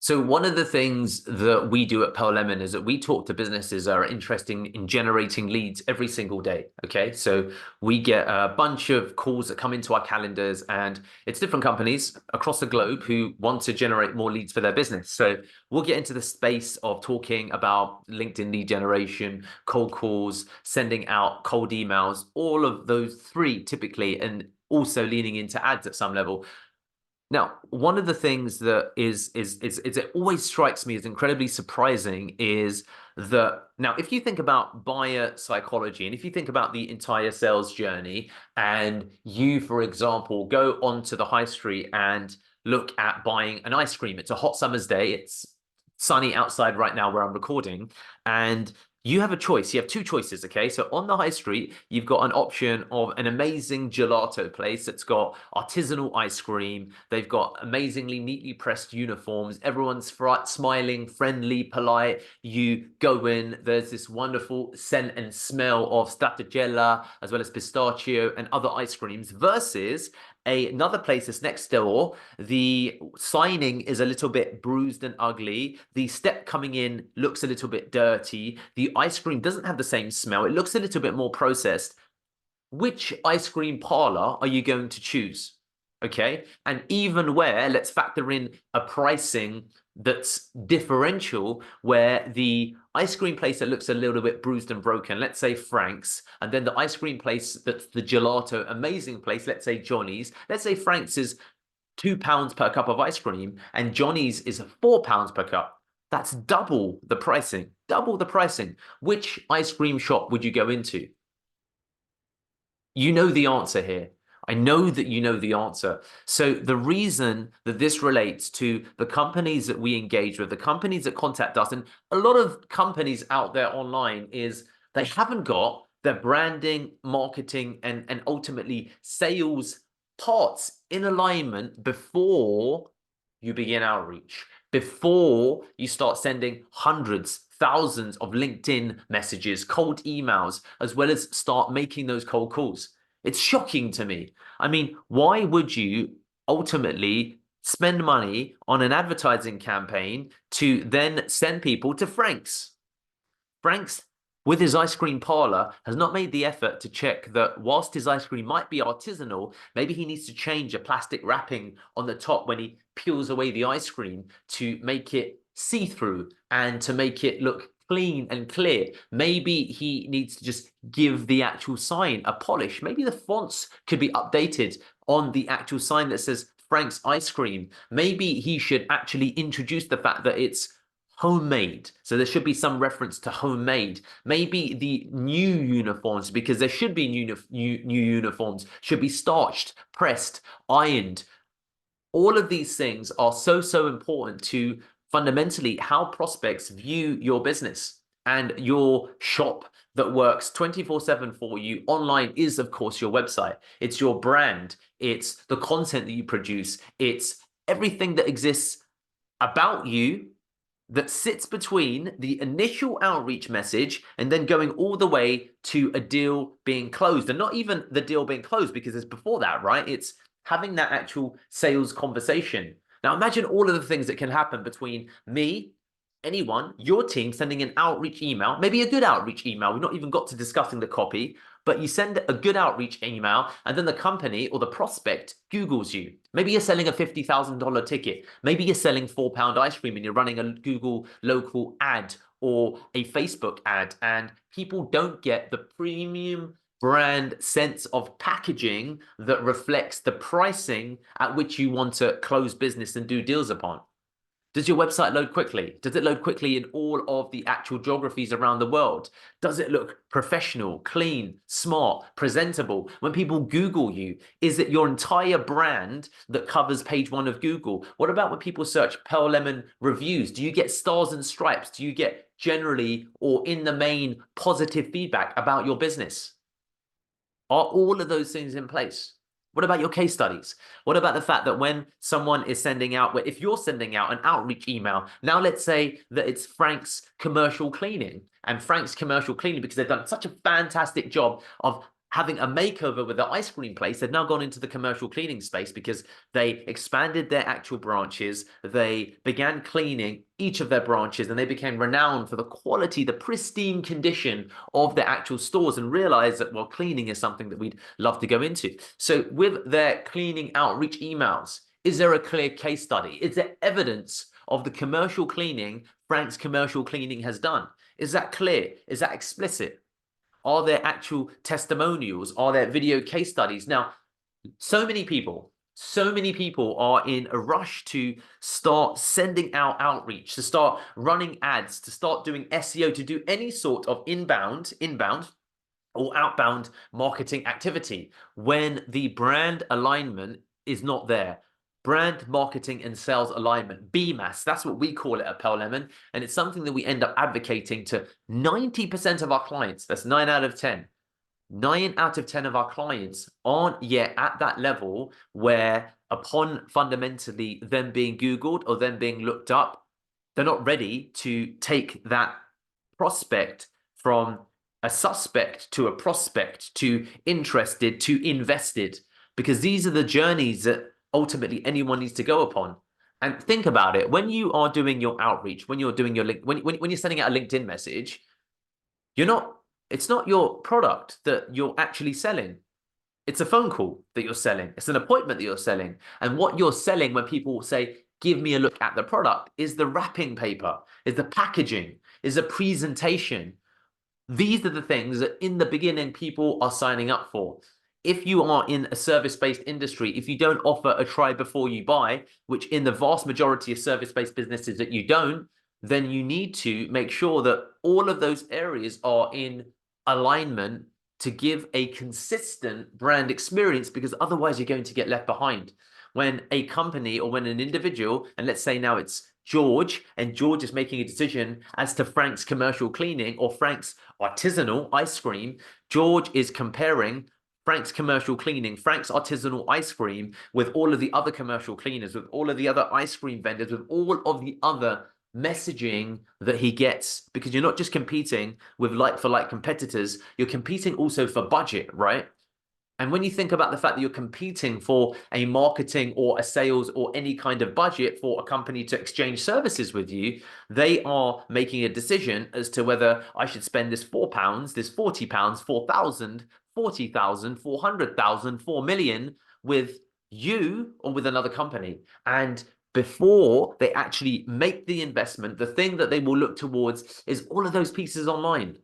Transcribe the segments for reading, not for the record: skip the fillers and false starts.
So one of the things that we do at Pearl Lemon is that we talk to businesses that are interested in generating leads every single day. Okay. So we get a bunch of calls that come into our calendars, and it's different companies across the globe who want to generate more leads for their business. So we'll get into the space of talking about LinkedIn lead generation, cold calls, sending out cold emails, all of those three typically, and also leaning into ads at some level. Now, one of the things that is it always strikes me as incredibly surprising is that now, if you think about buyer psychology and if you think about the entire sales journey, and you, for example, go onto the high street and look at buying an ice cream, it's a hot summer's day, it's sunny outside right now where I'm recording, and you have a choice. You have two choices, okay? So on the high street, you've got an option of an amazing gelato place that's got artisanal ice cream. They've got amazingly neatly pressed uniforms. Everyone's smiling, friendly, polite. You go in, there's this wonderful scent and smell of stracciatella, as well as pistachio and other ice creams, versus another place that's next door. The signing is a little bit bruised and ugly. The step coming in looks a little bit dirty. The ice cream doesn't have the same smell. It looks a little bit more processed. Which ice cream parlor are you going to choose? Okay. And even where, let's factor in a pricing that's differential, where the ice cream place that looks a little bit bruised and broken, let's say Frank's, and then the ice cream place that's the gelato amazing place, let's say Johnny's. Let's say Frank's is £2 per cup of ice cream and Johnny's is £4 per cup. That's double the pricing, double the pricing. Which ice cream shop would you go into? You know the answer here. I know that you know the answer. So the reason that this relates to the companies that we engage with, the companies that contact us, and a lot of companies out there online, is they haven't got their branding, marketing, and ultimately sales parts in alignment before you begin outreach, before you start sending hundreds, thousands of LinkedIn messages, cold emails, as well as start making those cold calls. It's shocking to me. I mean, why would you ultimately spend money on an advertising campaign to then send people to Frank's? Frank's, with his ice cream parlor, has not made the effort to check that whilst his ice cream might be artisanal, maybe he needs to change a plastic wrapping on the top when he peels away the ice cream to make it see-through and to make it look clean and clear. Maybe he needs to just give the actual sign a polish. Maybe the fonts could be updated on the actual sign that says Frank's ice cream. Maybe he should actually introduce the fact that it's homemade. So there should be some reference to homemade. Maybe the new uniforms, because there should be new uniforms, should be starched, pressed, ironed. All of these things are so important to fundamentally how prospects view your business, and your shop that works 24/7 for you online is, of course, your website. It's your brand. It's the content that you produce. It's everything that exists about you that sits between the initial outreach message and then going all the way to a deal being closed. And not even the deal being closed, because it's before that, right? It's having that actual sales conversation. Now, imagine all of the things that can happen between me, anyone, your team sending an outreach email, maybe a good outreach email. We've not even got to discussing the copy, but you send a good outreach email, and then the company or the prospect Googles you. Maybe you're selling a $50,000 ticket. Maybe you're selling £4 ice cream and you're running a Google local ad or a Facebook ad, and people don't get the premium brand sense of packaging that reflects the pricing at which you want to close business and do deals upon. Does your website load quickly? Does it load quickly in all of the actual geographies around the world? Does it look professional, clean, smart, presentable? When people Google you, is it your entire brand that covers page one of Google? What about when people search Pearl Lemon reviews? Do you get stars and stripes? Do you get generally or in the main positive feedback about your business? Are all of those things in place? What about your case studies? What about the fact that when someone is sending out, if you're sending out an outreach email, now let's say that it's Frank's Commercial Cleaning, and Frank's Commercial Cleaning, because they've done such a fantastic job of having a makeover with the ice cream place. They've now gone into the commercial cleaning space because they expanded their actual branches. They began cleaning each of their branches and they became renowned for the quality, the pristine condition of their actual stores, and realized that, well, cleaning is something that we'd love to go into. So with their cleaning outreach emails, is there a clear case study? Is there evidence of the commercial cleaning Frank's Commercial Cleaning has done? Is that clear? Is that explicit? Are there actual testimonials? Are there video case studies? Now, so many people are in a rush to start sending out outreach, to start running ads, to start doing SEO, to do any sort of inbound or outbound marketing activity when the brand alignment is not there. Brand marketing and sales alignment, BMAS, that's what we call it at Pearl Lemon. And it's something that we end up advocating to 90% of our clients. That's 9 out of 10. 9 out of 10 of our clients aren't yet at that level where, upon fundamentally them being Googled or them being looked up, they're not ready to take that prospect from a suspect to a prospect to interested to invested, because these are the journeys that ultimately anyone needs to go upon. And think about it, when you are doing your outreach, when you're doing your link, when you're sending out a LinkedIn message, it's not your product that you're actually selling. It's a phone call that you're selling. It's an appointment that you're selling. And what you're selling when people say, give me a look at the product, is the wrapping paper, is the packaging, is the presentation. These are the things that in the beginning people are signing up for. If you are in a service-based industry, if you don't offer a try before you buy, which in the vast majority of service-based businesses that you don't, then you need to make sure that all of those areas are in alignment to give a consistent brand experience, because otherwise you're going to get left behind. When a company or when an individual, and let's say now it's George, and George is making a decision as to Frank's Commercial Cleaning or Frank's artisanal ice cream, George is comparing Frank's Commercial Cleaning, Frank's artisanal ice cream with all of the other commercial cleaners, with all of the other ice cream vendors, with all of the other messaging that he gets, because you're not just competing with like-for-like competitors, you're competing also for budget, right? And when you think about the fact that you're competing for a marketing or a sales or any kind of budget for a company to exchange services with you, they are making a decision as to whether I should spend this £4, this £40, 4,000, 40,000, 400,000, 4 million with you or with another company. And before they actually make the investment, the thing that they will look towards is all of those pieces online.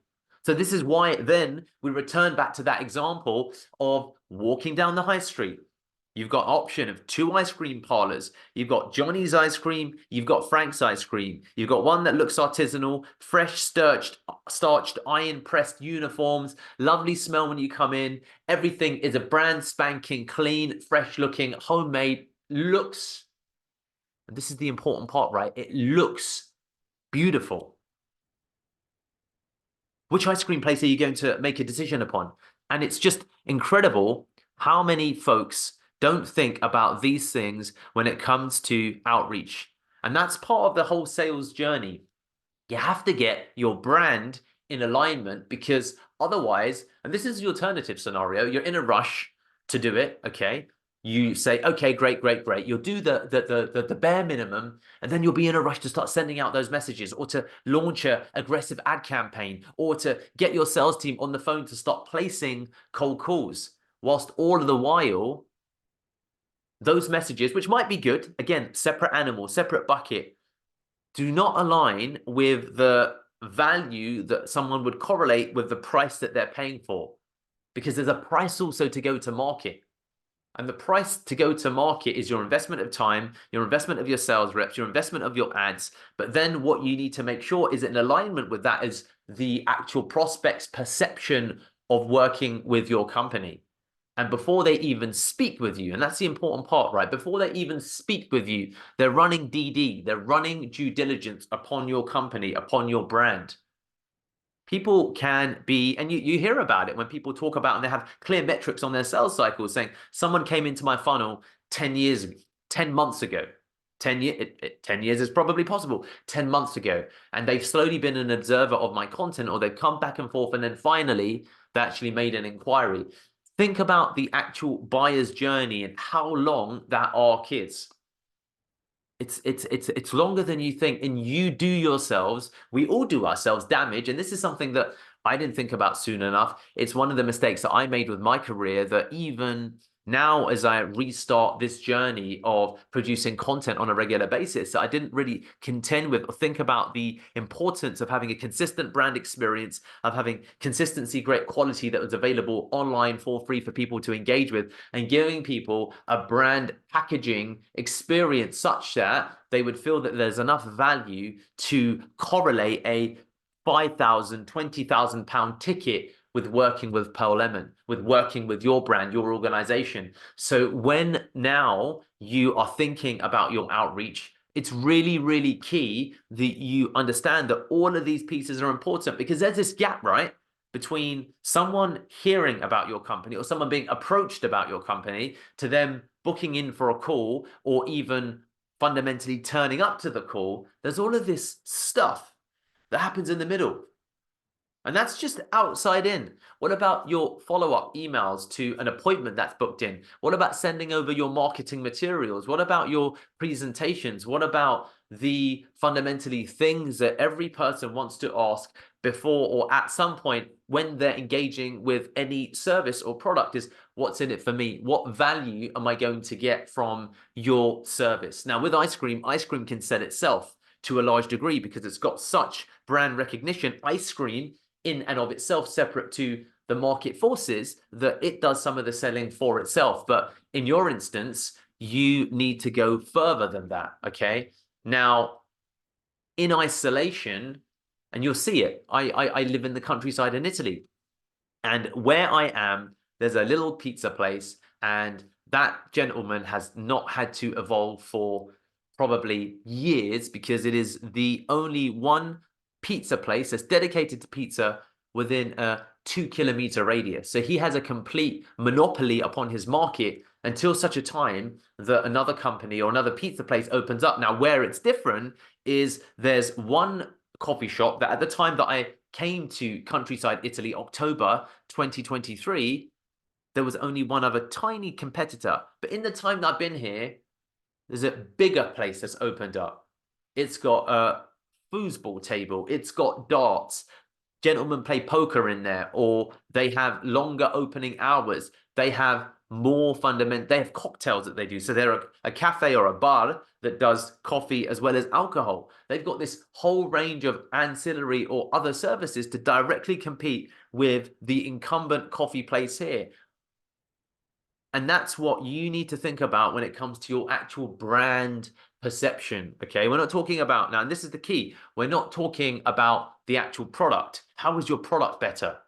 So this is why then we return back to that example of walking down the high street. You've got option of 2 ice cream parlors. You've got Johnny's ice cream. You've got Frank's ice cream. You've got one that looks artisanal, fresh starched iron pressed uniforms, lovely smell when you come in. Everything is a brand spanking clean, fresh looking, homemade, looks, and this is the important part, right? It looks beautiful. Which ice cream place are you going to make a decision upon? And it's just incredible how many folks don't think about these things when it comes to outreach. And that's part of the whole sales journey. You have to get your brand in alignment, because otherwise, and this is the alternative scenario, you're in a rush to do it, okay? You say, okay, great, great, great. You'll do the bare minimum, and then you'll be in a rush to start sending out those messages, or to launch an aggressive ad campaign, or to get your sales team on the phone to start placing cold calls. Whilst all of the while, those messages, which might be good, again, separate animal, separate bucket, do not align with the value that someone would correlate with the price that they're paying for. Because there's a price also to go to market. And the price to go to market is your investment of time, your investment of your sales reps, your investment of your ads. But then what you need to make sure is in alignment with that is the actual prospect's perception of working with your company. And before they even speak with you, and that's the important part, right? Before they even speak with you, they're running DD, they're running due diligence upon your company, upon your brand. People can be, and you hear about it when people talk about, and they have clear metrics on their sales cycles saying, someone came into my funnel 10 months ago. 10 years is probably possible. 10 months ago. And they've slowly been an observer of my content, or they've come back and forth, and then finally they actually made an inquiry. Think about the actual buyer's journey and how long that are kids. It's longer than you think, and you do yourselves, we all do ourselves damage, and this is something that I didn't think about soon enough. It's one of the mistakes that I made with my career that even now, as I restart this journey of producing content on a regular basis, I didn't really contend with or think about the importance of having a consistent brand experience, of having consistency, great quality that was available online for free for people to engage with, and giving people a brand packaging experience such that they would feel that there's enough value to correlate a 5,000, 20,000 pound ticket with working with Pearl Lemon, with working with your brand, your organization. So when now you are thinking about your outreach, it's really, really key that you understand that all of these pieces are important because there's this gap, right? Between someone hearing about your company or someone being approached about your company to them booking in for a call or even fundamentally turning up to the call. There's all of this stuff that happens in the middle. And that's just outside in. What about your follow-up emails to an appointment that's booked in? What about sending over your marketing materials? What about your presentations? What about the fundamentally things that every person wants to ask before or at some point when they're engaging with any service or product is what's in it for me? What value am I going to get from your service? Now, with ice cream can sell itself to a large degree because it's got such brand recognition. Ice cream in and of itself, separate to the market forces, that it does some of the selling for itself. But in your instance, you need to go further than that. Okay. Now, in isolation, and you'll see it, I live in the countryside in Italy. And where I am, there's a little pizza place, and that gentleman has not had to evolve for probably years because it is the only one pizza place that's dedicated to pizza within a 2 kilometer radius. So he has a complete monopoly upon his market until such a time that another company or another pizza place opens up. Now, where it's different is there's one coffee shop that at the time that I came to countryside Italy, October 2023, there was only one other tiny competitor. But in the time that I've been here, there's a bigger place that's opened up. It's got a foosball table. It's got darts. Gentlemen play poker in there, or they have longer opening hours. They have more fundamental, they have cocktails that they do. So they're a cafe or a bar that does coffee as well as alcohol. They've got this whole range of ancillary or other services to directly compete with the incumbent coffee place here. And that's what you need to think about when it comes to your actual brand perception. Okay. We're not talking about now, and this is the key. We're not talking about the actual product. How is your product better?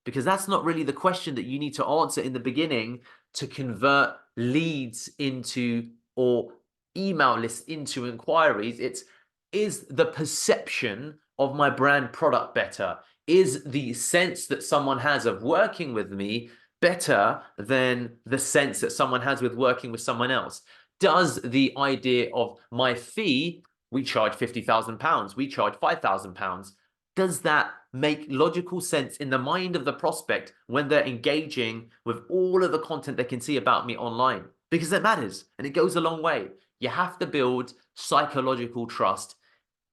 Because that's not really the question that you need to answer in the beginning to convert leads into or email lists into inquiries. It's, is the perception of my brand product better? Is the sense that someone has of working with me better than the sense that someone has with working with someone else? Does the idea of my fee, we charge £50,000, we charge £5,000, does that make logical sense in the mind of the prospect when they're engaging with all of the content they can see about me online? Because it matters and it goes a long way. You have to build psychological trust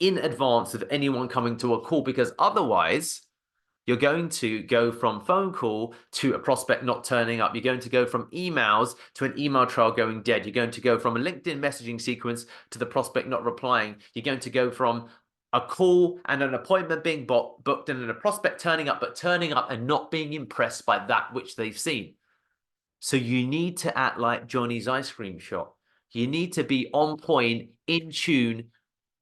in advance of anyone coming to a call, because otherwise you're going to go from phone call to a prospect not turning up. You're going to go from emails to an email trail going dead. You're going to go from a LinkedIn messaging sequence to the prospect not replying. You're going to go from a call and an appointment being booked and a prospect turning up, but turning up and not being impressed by that which they've seen. So you need to act like Johnny's ice cream shop. You need to be on point, in tune,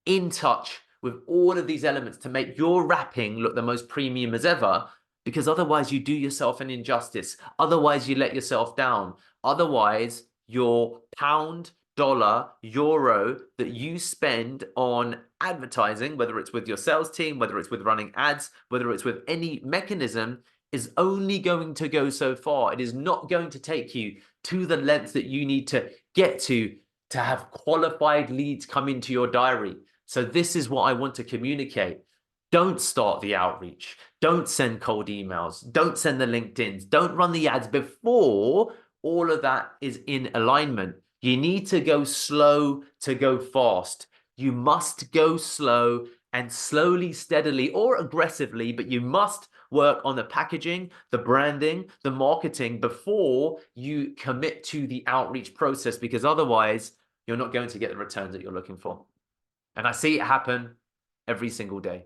in touch with all of these elements to make your wrapping look the most premium as ever, because otherwise you do yourself an injustice. Otherwise you let yourself down. Otherwise your pound, dollar, euro that you spend on advertising, whether it's with your sales team, whether it's with running ads, whether it's with any mechanism, is only going to go so far. It is not going to take you to the length that you need to get to have qualified leads come into your diary. So this is what I want to communicate. Don't start the outreach. Don't send cold emails. Don't send the LinkedIns. Don't run the ads before all of that is in alignment. You need to go slow to go fast. You must go slow and slowly, steadily, or aggressively, but you must work on the packaging, the branding, the marketing before you commit to the outreach process, because otherwise you're not going to get the returns that you're looking for. And I see it happen every single day.